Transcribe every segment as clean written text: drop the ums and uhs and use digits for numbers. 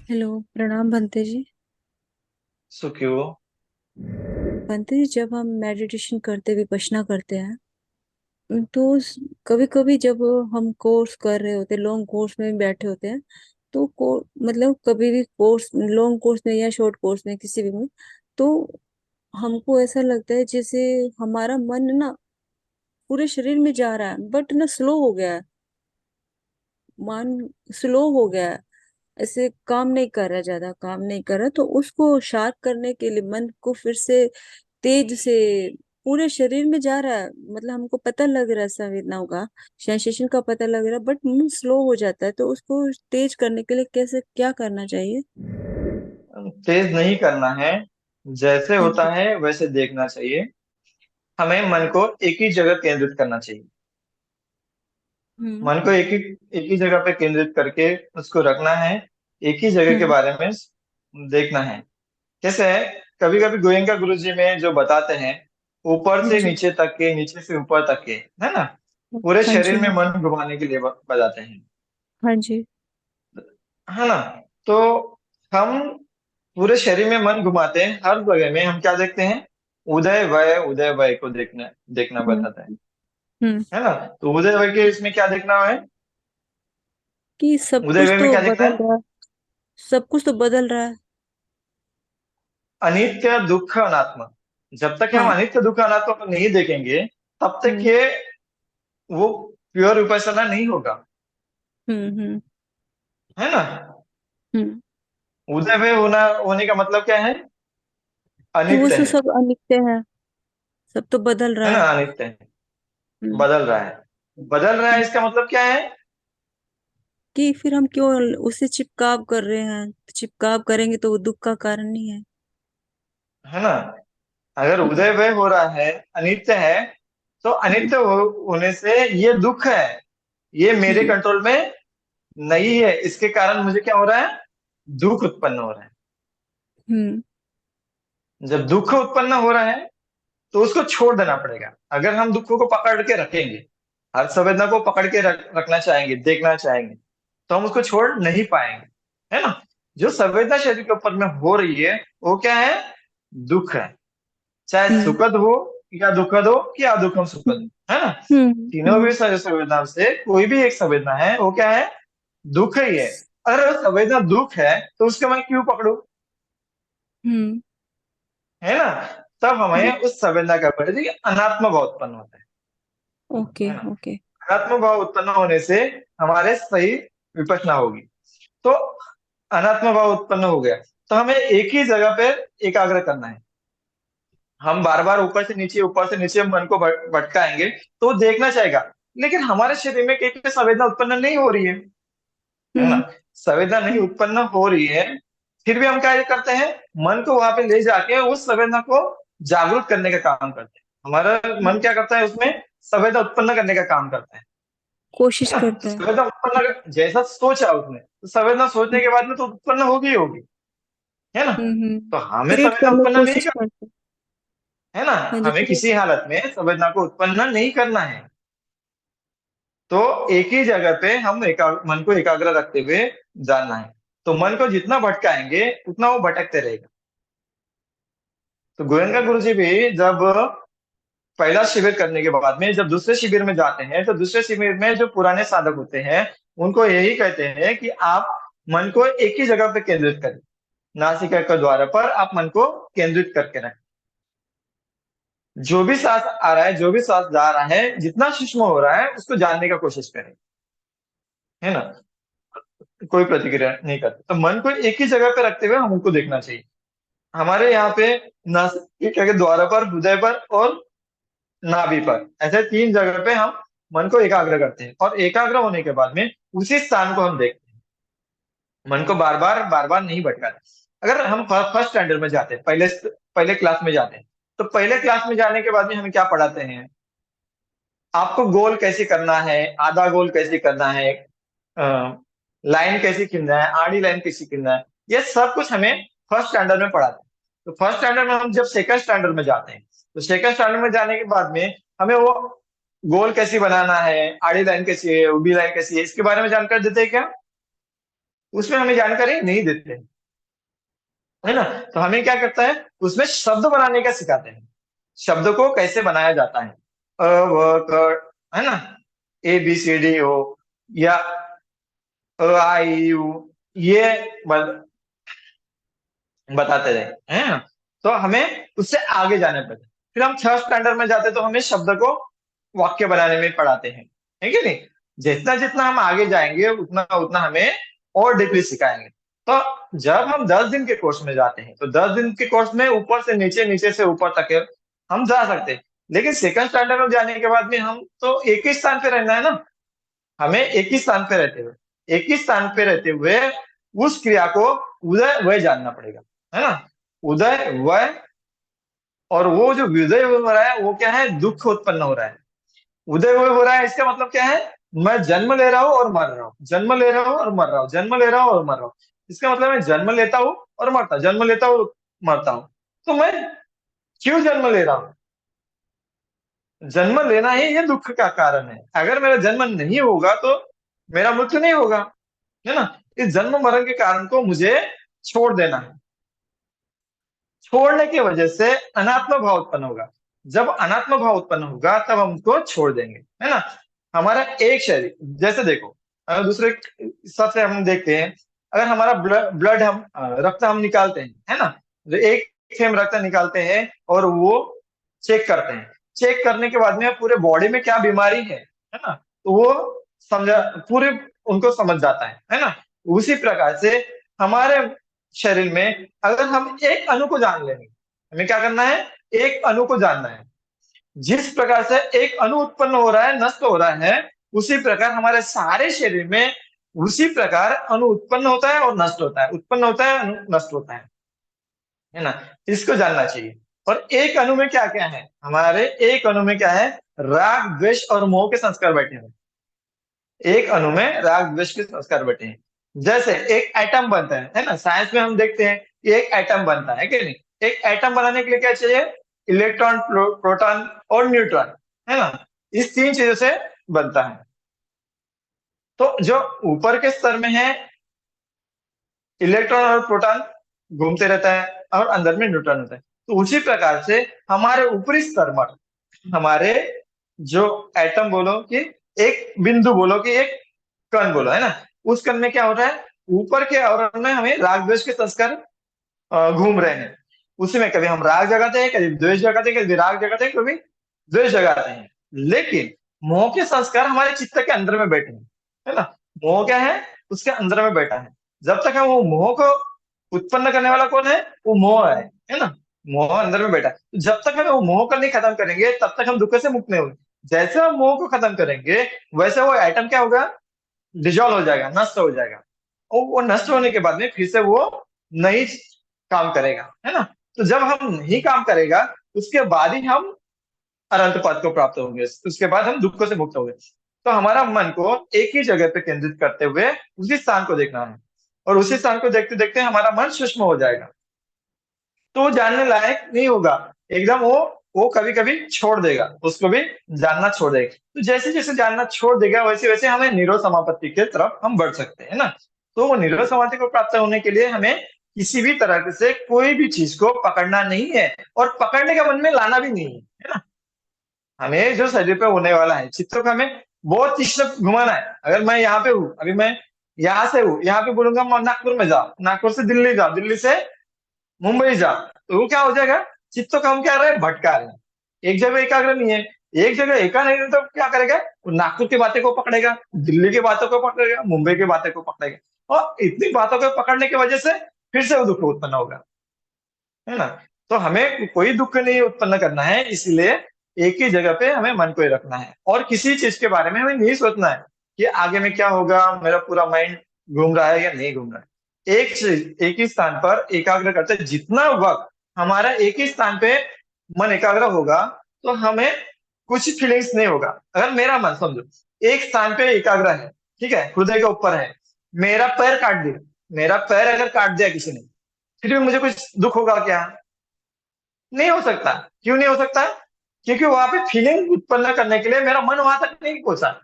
Hello. प्रणाम बनते जी। सुखी हो। बनते जी, जब हम मेडिटेशन करते विपश्यना करते हैं तो कभी कभी जब हम कोर्स कर रहे होते, लॉन्ग कोर्स में बैठे होते हैं, तो मतलब कभी भी कोर्स, लॉन्ग कोर्स में या शॉर्ट कोर्स में, किसी भी में, तो हमको ऐसा लगता है जैसे हमारा मन ना पूरे शरीर में जा रहा है, बट ना स्लो हो गया है। मन स्लो हो गया है, ऐसे काम नहीं कर रहा, ज्यादा काम नहीं कर रहा। तो उसको शार्प करने के लिए मन को फिर से तेज से पूरे शरीर में जा रहा है, मतलब हमको पता लग रहा है, संवेदनाओं का, सेंसेशन का पता लग रहा है, बट मन स्लो हो जाता है। तो उसको तेज करने के लिए कैसे, क्या करना चाहिए? तेज नहीं करना है। जैसे हाँ होता जी। है वैसे देखना चाहिए। हमें मन को एक ही जगह केंद्रित करना चाहिए। हम्म। मन को एक ही जगह पे केंद्रित करके उसको रखना है। एक ही जगह के हम्म। बारे में देखना है। कैसे है? कभी कभी गोयंका गुरु जी में जो बताते हैं, ऊपर हाँ से जी। नीचे तक के, नीचे से ऊपर तक के, है ना? पूरे हाँ जी। शरीर में हाँ जी। मन घुमाने के लिए बताते हैं, हाँ जी। है ना? तो हम पूरे शरीर में मन घुमाते हैं, हर जगह में हम क्या देखते हैं? उदय वय को देखना देखना हम्म। बताता हम्म। है ना? तो उदय वय के इसमें क्या देखना है? कि सब उदय कुछ वय में तो क्या देखना बदल है? रहा है। सब कुछ तो बदल रहा है। अनित्य दुख अनात्मा। जब तक हम हाँ। अनित्य दुख अनात्मा को नहीं देखेंगे, तब तक हम्म। ये वो प्योर विपස්සना नहीं होगा, हम्म। है ना? हम्म। उदय वय होने का मतलब क्या है? कि वो अनित्य तो है सब अनित्य है, सब तो बदल रहा है ना? है। अनित्य है, हम्म। बदल रहा है। बदल रहा है हम्म। इसका मतलब क्या है? कि फिर हम क्यों उसे चिपकाव कर रहे हैं? चिपकाव करेंगे तो वो दुख का कारण नहीं है? है ना? अगर हम्म। उदय व्यय हो रहा है, अनित्य है, तो हम्म। अनित्य होने से ये दुख है, ये मेरे हम्म। कंट्रोल में नहीं है। इसके कारण मुझे क्या हो रहा है? दुख उत्पन्न हो रहा है। हम्म। जब दुख उत्पन्न हो रहा है, तो उसको छोड़ देना पड़ेगा। अगर हम दुखों को पकड़ के रखेंगे, हर संवेदना को पकड़ के रखना चाहेंगे, देखना चाहेंगे, तो हम उसको छोड़ नहीं पाएंगे, है ना? जो संवेदना शरीर के ऊपर में हो रही है, वो क्या है? दुख है। चाहे हम्म। सुखद हो या दुखद हो या दुखम सुखद, हम्म। है ना? हम्म। तीनों भी हम्म। संवेदना से कोई भी एक संवेदना है, वो क्या है? दुख ही है। अगर वो संवेदना दुख है, तो उसको मैं क्यों पकड़ू? हम्म। है ना? तब हम्म। हमें उस संवेदना का पड़े अनात्म भाव उत्पन्न होता ओके। है ना? ओके। अनात्म भाव उत्पन्न होने से हमारे सही विपස්සना होगी। तो अनात्म भाव उत्पन्न हो गया, तो हमें एक ही जगह पे एकाग्र करना है। हम बार बार ऊपर से नीचे मन को भटकाएंगे, तो वो देखना चाहेगा, लेकिन हमारे शरीर में कहीं पे संवेदना उत्पन्न नहीं हो रही है ना? हम्म। संवेदना नहीं हम्म। उत्पन्न हो रही है, फिर भी हम क्या करते हैं? मन को वहां पे ले जाके उस संवेदना को जागरूक करने का काम करते हैं। हमारा मन क्या करता है? उसमें संवेदना उत्पन्न करने का काम करता कोशिश है ना? करता है। संवेदना उत्पन्न जैसा सोचा उसने, तो संवेदना सोचने हम्म। के बाद में तो उत्पन्न होगी ही होगी, है ना? तो हमें क्रिएट संवेदना करने की उत्पन्न नहीं, कोशिश करता है। है ना? हाँ जी, हमें क्रिएट। किसी हालत में संवेदना को उत्पन्न नहीं करना है। तो एक ही जगह पे हम मन को एकाग्र रखते हुए जानना है। तो मन को जितना भटकाएंगे, उतना वो भटकते रहेगा। तो गोयनका गुरु जी भी जब पहला शिविर करने के बाद में जब दूसरे शिविर में जाते हैं, तो दूसरे शिविर में जो पुराने साधक होते हैं, उनको यही कहते हैं कि आप मन को एक ही जगह पे केंद्रित करें। नासिका के द्वार पर आप मन को केंद्रित करके रखें। जो भी सांस आ रहा है, जो भी सांस जा रहा है, जितना सूक्ष्म हो रहा है, उसको जानने का कोशिश करें, है ना? कोई प्रतिक्रिया नहीं करते, तो मन को एक ही जगह पे रखते हुए हम उनको देखना चाहिए। हमारे यहाँ पे नासिका के द्वार पर, हृदय पर और नाभि पर, ऐसे तीन जगह पे हम मन को एकाग्र करते हैं, और एकाग्र होने के बाद में उसी स्थान को हम देखते हैं। मन को बार बार नहीं भटकाते। अगर हम फर्स्ट स्टैंडर्ड में जाते हैं, पहले पहले क्लास में जाते हैं, तो पहले क्लास में जाने के बाद में हमें क्या पढ़ाते हैं? आपको गोल कैसे करना है, आधा गोल कैसे करना है, लाइन कैसे खींचना है, आड़ी लाइन कैसे खींचना है, ये सब कुछ हमें फर्स्ट स्टैंडर्ड में पढ़ाते हैं। तो फर्स्ट स्टैंडर्ड में हम जब सेकंड स्टैंडर्ड में जाते हैं, तो सेकंड स्टैंडर्ड में जाने के बाद में हमें वो गोल कैसे बनाना है, आड़ी लाइन कैसी है, उभी लाइन कैसी है, इसके बारे में जानकारी देते हैं क्या? उसमें हमें जानकारी नहीं देते हैं, है ना। तो हमें क्या करता है, उसमें शब्द बनाने का सिखाते हैं, शब्द को कैसे बनाया जाता है, अ व क, है ना, ए बी सी डी हो, या आई यू, ये बताते रहे, है ना। तो हमें उससे आगे जाने पड़ते, फिर हम थर्ड स्टैंडर्ड में जाते तो हमें शब्द को वाक्य बनाने में पढ़ाते हैं, है कि नहीं। जितना जितना हम आगे जाएंगे उतना उतना हमें और डीपली सिखाएंगे। तो जब हम 10 दिन के कोर्स में जाते हैं तो 10 दिन के कोर्स में ऊपर से नीचे, नीचे से ऊपर तक हम जा सकते हैं। लेकिन सेकंड स्टैंडर्ड में जाने के बाद में हम तो एक ही स्थान पे रहना है ना, हमें एक ही स्थान पे रहते हुए, एक ही स्थान पे रहते हुए उस क्रिया को उदय वय जानना पड़ेगा, है ना। उदय वय, और वो जो विदय हो रहा है वो क्या है, दुख उत्पन्न हो रहा है। उदय वय हो रहा है इसका मतलब क्या है, मैं जन्म ले रहा हूँ और मर रहा हूँ, जन्म ले रहा हूँ और मर रहा हूँ, जन्म ले रहा हूँ और मर रहा हूँ। इसका मतलब मैं जन्म लेता हूँ और मरता, जन्म लेता हूँ, मरता हूँ। तो मैं क्यों जन्म ले रहा हूँ, जन्म लेना ही ये दुख का कारण है। अगर मेरा जन्म नहीं होगा तो मेरा मृत्यु नहीं होगा, है ना। इस जन्म मरण के कारण को मुझे छोड़ देना है। छोड़ने की वजह से अनात्म भाव उत्पन्न होगा। जब अनात्म भाव उत्पन्न होगा तब हम उसको छोड़ देंगे, है ना। हमारा एक शरीर, जैसे देखो, अगर दूसरे सबसे हम देखते हैं, अगर हमारा ब्लड हम रक्त हम निकालते हैं, है ना, जो एक फेम रक्त निकालते हैं और वो चेक करते हैं, चेक करने के बाद में पूरे बॉडी में क्या बीमारी है ना, तो वो समझा, पूरे उनको समझ जाता है ना। उसी प्रकार से हमारे शरीर में अगर हम एक अणु को जान लेंगे, हमें क्या करना है, एक अणु को जानना है। जिस प्रकार से एक अणु उत्पन्न हो रहा है, नष्ट हो रहा है, उसी प्रकार हमारे सारे शरीर में उसी प्रकार अणु उत्पन्न होता है और नष्ट होता है, उत्पन्न होता है, अणु नष्ट होता है ना। इसको जानना चाहिए। और एक अणु में क्या क्या है, हमारे एक अणु में क्या है, राग द्वेष और मोह के संस्कार बैठे हैं। एक अणु में राग द्वेष के संस्कार बैठे हैं। जैसे एक एटम बनता है ना, साइंस में हम देखते हैं कि एक एटम बनता है कि नहीं। एक एटम बनाने के लिए क्या चाहिए, इलेक्ट्रॉन, प्रोटॉन और न्यूट्रॉन, है ना। इस तीन चीजों से बनता है। तो जो ऊपर के स्तर में है, इलेक्ट्रॉन और प्रोटॉन घूमते रहता है और अंदर में न्यूट्रॉन होता है। तो उसी प्रकार से हमारे ऊपरी स्तर पर हमारे जो एटम बोलो कि एक बिंदु बोलो कि एक कण बोलो, है ना, उस कण में क्या हो रहा है, ऊपर के आवरण में हमें राग द्वेष के संस्कार घूम रहे हैं। उसी में कभी हम राग जगाते हैं, कभी द्वेष जगाते हैं, कभी राग जगाते हैं, कभी द्वेष जगाते हैं। लेकिन मोह के संस्कार हमारे चित्त के अंदर में बैठे हैं, है ना। मोह क्या है, उसके अंदर में बैठा है। जब तक हम वो मोह को उत्पन्न करने वाला कौन है, वो मोह है ना। मोह अंदर में बैठा है। जब तक हम वो मोह को नहीं खत्म करेंगे तब तक हम दुख से मुक्त नहीं होंगे। जैसे हम मोह को खत्म करेंगे वैसे वो एटम क्या होगा, डिजॉल्व हो जाएगा, नष्ट हो जाएगा। और वो नष्ट होने के बाद में फिर से वो नहीं काम करेगा, है ना। तो जब हम नहीं काम करेगा उसके बाद ही हम अनंत पद को प्राप्त होंगे, उसके बाद हम दुखों से मुक्त होंगे। तो हमारा मन को एक ही जगह पे केंद्रित करते हुए उसी स्थान को देखना है, और उसी स्थान को देखते देखते हमारा मन सूक्ष्म हो जाएगा। तो वो जानने लायक नहीं होगा, एकदम वो कभी कभी छोड़ देगा, उसको भी जानना छोड़ देगा। तो जैसे जैसे जानना छोड़ देगा वैसे वैसे हमें निरोध समापत्ति के तरफ हम बढ़ सकते हैं ना। तो वो निरोध समाधि को प्राप्त होने के लिए हमें किसी भी तरह से कोई भी चीज को पकड़ना नहीं है, और पकड़ने का मन में लाना भी नहीं है ना। हमें जो शरीर पे होने वाला है चित्त को हमें बहुत तीक्ष्ण घुमाना है। अगर मैं यहाँ पे हूँ, अभी मैं यहाँ से हूँ, यहाँ पे बोलूंगा मैं नागपुर में जाओ, नागपुर से दिल्ली जाओ, दिल्ली से मुंबई जा, तो वो क्या हो जाएगा, चित्त को हम क्या कर रहे हैं, भटका रहे हैं। एक जगह एकाग्र नहीं है, एक जगह एका नहीं है, तो क्या करेगा, वो नागपुर की बातें को पकड़ेगा, दिल्ली की बातों को पकड़ेगा, मुंबई की बातें को पकड़ेगा, और इतनी बातों को पकड़ने की वजह से फिर से वो दुख उत्पन्न होगा, है ना। तो हमें कोई दुख नहीं उत्पन्न करना है, इसलिए एक ही जगह पे हमें मन को ही रखना है, और किसी चीज के बारे में हमें नहीं सोचना है कि आगे में क्या होगा, मेरा पूरा माइंड घूम रहा है या नहीं घूम रहा है। एक चीज एक ही स्थान पर एकाग्र करते, जितना वक्त हमारा एक ही स्थान पे मन एकाग्र होगा तो हमें कुछ फीलिंग्स नहीं होगा। अगर मेरा मन समझो एक स्थान पे एकाग्र है, ठीक है, हृदय के ऊपर है, मेरा पैर काट दिया, मेरा पैर अगर काट दिया किसी ने, फिर भी मुझे कुछ दुख होगा क्या, नहीं हो सकता। क्यों नहीं हो सकता, क्योंकि वहां पे फीलिंग उत्पन्न करने के लिए मेरा मन वहां तक नहीं पहुंचा।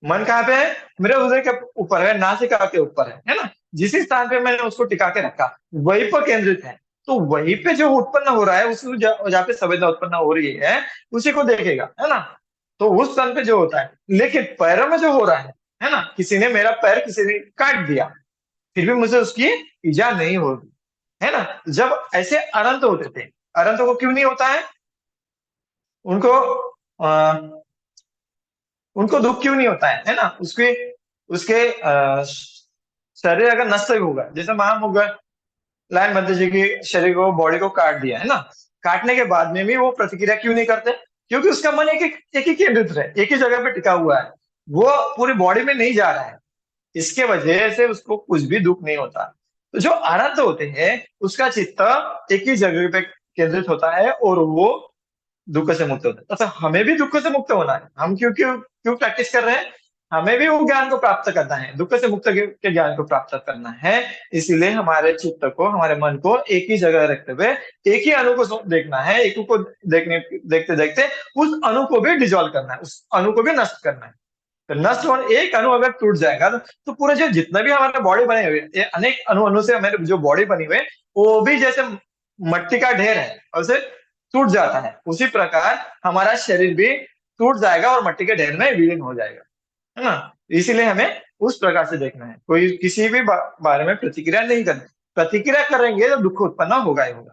मन कहाँ पे है, मेरे हृदय के ऊपर है, नासिका के ऊपर है ना। जिस स्थान पे मैंने उसको टिका के रखा वहीं पर केंद्रित है, तो वहीं पे जो उत्पन्न हो रहा है, उस जहाँ पे संवेदना उत्पन्न हो रही है उसी को देखेगा, है ना। तो उस स्थान पे जो होता है, लेकिन पैरों में जो हो रहा है ना, किसी ने मेरा पैर किसी ने काट दिया, फिर भी मुझे उसकी इजा नहीं होगी, है ना। जब ऐसे अनंत होते थे, अनंत को क्यों नहीं होता है, उनको उनको दुख क्यों नहीं होता है ना। उसके उसके शरीर अगर नष्ट होगा, जैसे महामुग लायन बंदर जी की शरीर को, बॉडी को काट दिया है ना, काटने के बाद में भी वो प्रतिक्रिया क्यों नहीं करते, क्योंकि उसका मन एक ही केंद्रित है, एक ही जगह पे टिका हुआ है, वो पूरी बॉडी में नहीं जा रहा है, इसके वजह से उसको कुछ भी दुख नहीं होता। तो जो अनंत होते हैं उसका चित्त एक ही जगह पे केंद्रित होता है और वो दुख से मुक्त होता है। तो हमें भी दुख से मुक्त होना है, हम क्यों क्यों क्यों प्रैक्टिस कर रहे हैं, हमें भी वो ज्ञान को प्राप्त करना है, दुख से मुक्त के ज्ञान को प्राप्त करना है। इसीलिए हमारे चित्त को, हमारे मन को एक ही जगह रखते हुए एक ही अणु को देखना है, एक को देखने देखते देखते उस अणु को भी डिजोल्व करना है, उस अणु को भी नष्ट करना है। तो नष्ट होने, एक अणु अगर टूट जाएगा तो पूरे जो जितना भी हमारे बॉडी बने हुए, ये अनेक अणु अणु से हमारे जो बॉडी बनी हुई है वो भी जैसे मट्टी का ढेर है और उसे टूट जाता है, उसी प्रकार हमारा शरीर भी टूट जाएगा और मट्टी के ढेर में विलीन हो जाएगा, है ना। इसीलिए हमें उस प्रकार से देखना है, कोई किसी भी बारे में प्रतिक्रिया नहीं करनी, प्रतिक्रिया करेंगे तो दुख उत्पन्न होगा ही होगा,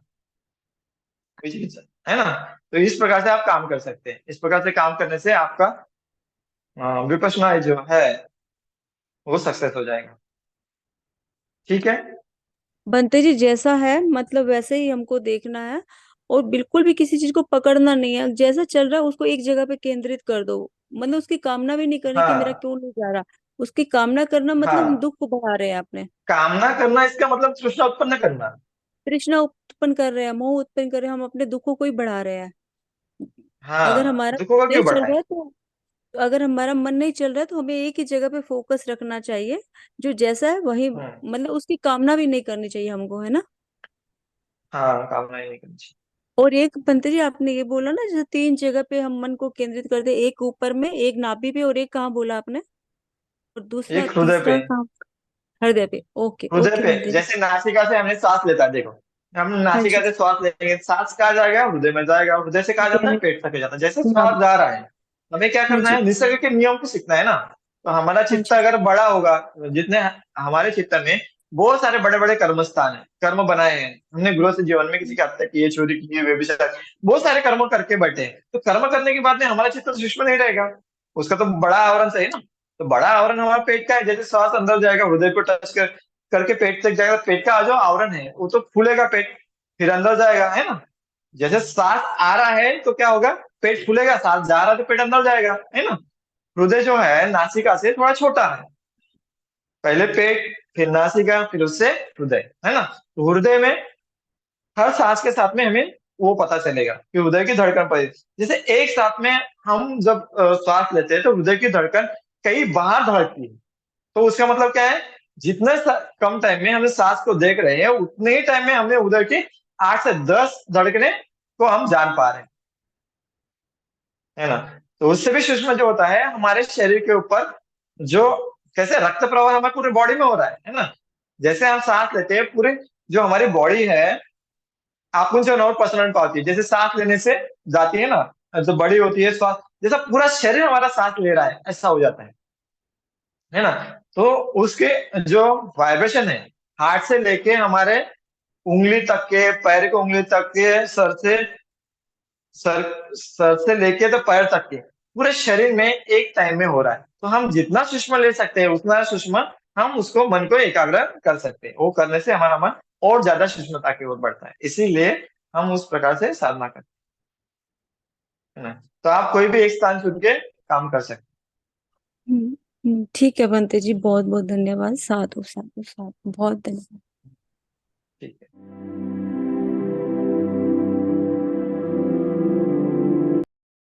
कोई चीज है ना। तो इस प्रकार से आप काम कर सकते हैं, इस प्रकार से काम करने से आपका विपश्यना जो है वो सक्सेस हो जाएगा। ठीक है। बनते जी जैसा है मतलब वैसे ही हमको देखना है, और बिल्कुल भी किसी चीज को पकड़ना नहीं है, जैसा चल रहा है उसको एक जगह पे केंद्रित कर दो। मतलब उसकी कामना भी नहीं करनी कि मेरा हाँ क्यों नहीं जा रहा, उसकी कामना करना मतलब हम हाँ, दुख को बढ़ा रहे हैं अपने। कामना करना इसका मतलब तृष्णा उत्पन्न करना। तृष्णा उत्पन्न कर रहे हैं, मोह उत्पन्न कर रहे हैं, हम अपने दुखों को ही बढ़ा रहे हैं। अगर हाँ, हमारा दुखों का नहीं क्यों चल बढ़ाए। रहा है तो, अगर हमारा मन नहीं चल रहा है तो हमें एक ही जगह पे फोकस रखना चाहिए, जो जैसा है वही, हम्म। मतलब उसकी कामना भी नहीं करनी चाहिए हमको, है ना। हाँ, कामना ही नहीं करनी चाहिए। और एक पंत जी आपने ये बोला ना, जैसे तीन जगह पे हम मन को केंद्रित करते, एक ऊपर में, एक नाभि पे, और एक कहाँ बोला आपने, और दूसरा एक हृदय पे, तीसरा कहाँ? हृदय पे। ओके हृदय ओके पे पंत जी। जैसे नासिका से हमने सांस लेता है, देखो हम हाँ नासिका जी। से श्वास लेंगे, सांस कहाँ जाएगा, हृदय में जाएगा, हृदय से कहाँ हृदय जाता है, में। पेट तक जाता है, जैसे नाभि। श्वास जा रहा है। हमें क्या हाँ करना जी। है, निसर्ग के नियम को सीखना है ना। तो हमारा हाँ चित्त जी। अगर बड़ा होगा, जितने हमारे चित्त में बहुत सारे बड़े बड़े कर्म स्थान है, कर्म बनाए हैं हमने गृहस्थ जीवन में, किसी की हत्या की है, चोरी की है, व्यभिचार, बहुत सारे कर्म करके बैठे हैं। तो कर्म करने के बाद में हमारा चित्त तो सूक्ष्म नहीं रहेगा, उसका तो बड़ा आवरण चाहिए ना। तो बड़ा आवरण हमारा पेट का है, जैसे श्वास अंदर जाएगा, हृदय को टच करके पेट तक जाएगा, पेट का जो आवरण है वो तो फूलेगा पेट, फिर अंदर जाएगा, है ना। जैसे सांस आ रहा है तो क्या होगा, पेट फूलेगा, सांस जा रहा है तो पेट अंदर जाएगा, है ना। हृदय जो है नासिका से थोड़ा छोटा है, पहले पेट, फिर नासिका, फिर उससे हृदय, है ना। तो हृदय में हर सांस के साथ में हमें वो पता चलेगा कि हृदय की धड़कन पड़े, जैसे एक साथ में हम जब श्वास लेते हैं तो हृदय की धड़कन कहीं बाहर धड़कती है। तो उसका मतलब क्या है, जितने कम टाइम में हम सांस को देख रहे हैं उतने ही टाइम में हमने उधर की 8 से 10 धड़कने को हम जान पा रहे हैं, है ना। तो उससे भी सूक्ष्म जो होता है हमारे शरीर के ऊपर, जो कैसे रक्त प्रवाह हमारे पूरे बॉडी में हो रहा है ना। जैसे हम सांस लेते हैं, पूरे जो हमारी बॉडी है आकुंचन और प्रसरण पाती है, जैसे सांस लेने से जाती है ना, जो बड़ी होती है श्वास, जैसा पूरा शरीर हमारा सांस ले रहा है ऐसा हो जाता है ना। तो उसके जो वाइब्रेशन है, हार्ट से लेके हमारे उंगली तक के, पैर के उंगली तक के, सर सर से लेके तो पैर तक के पूरे शरीर में एक टाइम में हो रहा है। तो हम जितना सूक्ष्म ले सकते हैं उतना सूक्ष्म हम उसको, मन को एकाग्र कर सकते हैं, वो करने से हमारा मन और ज्यादा सूक्ष्मता की ओर बढ़ता है, इसीलिए हम उस प्रकार से साधना करते हैं ना। तो आप कोई भी एक स्थान चुन के काम कर सकते ठीक है बनते जी, बहुत बहुत धन्यवाद, साधु साधु साधु, बहुत धन्यवाद। हैं। ठीक है।